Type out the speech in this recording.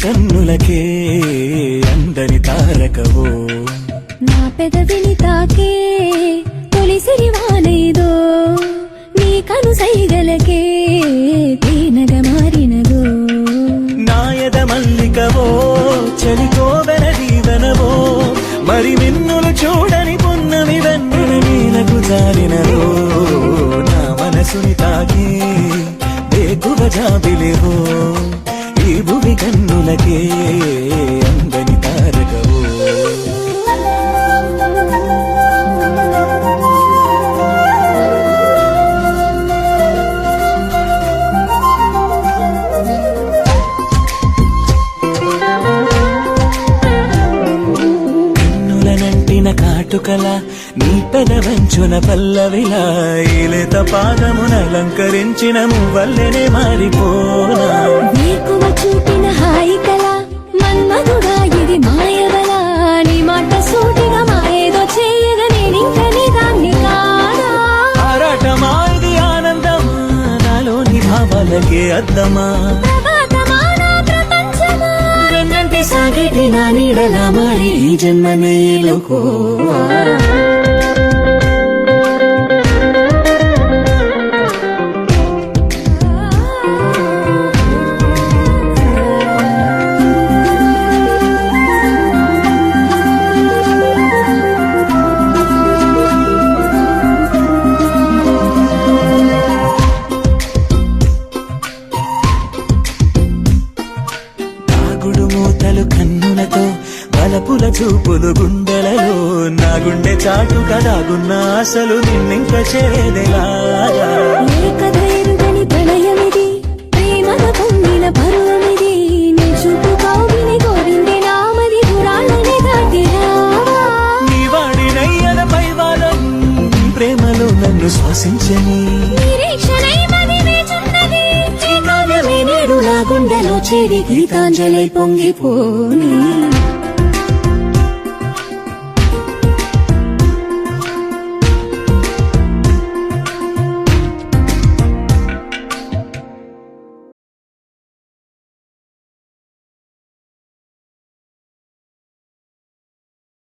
కన్నులకే అందని తారకవో నా పెదవిని తాకే తొలిసిరివానేదో నీ కను సైగలకే తేనగ మారినదో నాయద మల్లికవో చలితో వెనదీవనవో మరి మిన్నులు చూడని పున్నమి వెన్నెల నీలకు జారినదో నా మనసుని తాకి బేకువ జాబిలేవో ఈ భువి కన్నులకే అందని తారకవో కాటుకల నీ పెదవంచున పల్లవిలా ఈలేత పాదమునలంకరించిన మువ్వల్లెనే మారిపోనా నీకువ చూపిన హాయికల మన్మధుడా ఇది మాయవల నీ మాట సూటిగా మాయేదో చేయగా నేనింక నీ దాన్ని కాదా ఆరాటమా ఇది ఆనందమా నాలోని భావాలకే అద్దమా సాగటి నా నీడలా మారి ఈ జన్మనేలుకో మూతలు కన్నులతో బలపుల చూపులు గుండెలలో నా గుండె చాటు కదాగున్న అసలు నిన్నింక చేరేదెలాగా ఏకధైర్యని ప్రణయమిది ప్రేమల పొంగిన పరువమిది నీ చూపు కౌగిలి కోరింది నామది పురాణని దాటిరావా నీ వాడినయ్యన పైవాలం ప్రేమలో నన్ను శ్వాసించని నేడు నా గుండెలో చేరి గీతాంజలి పొంగిపోని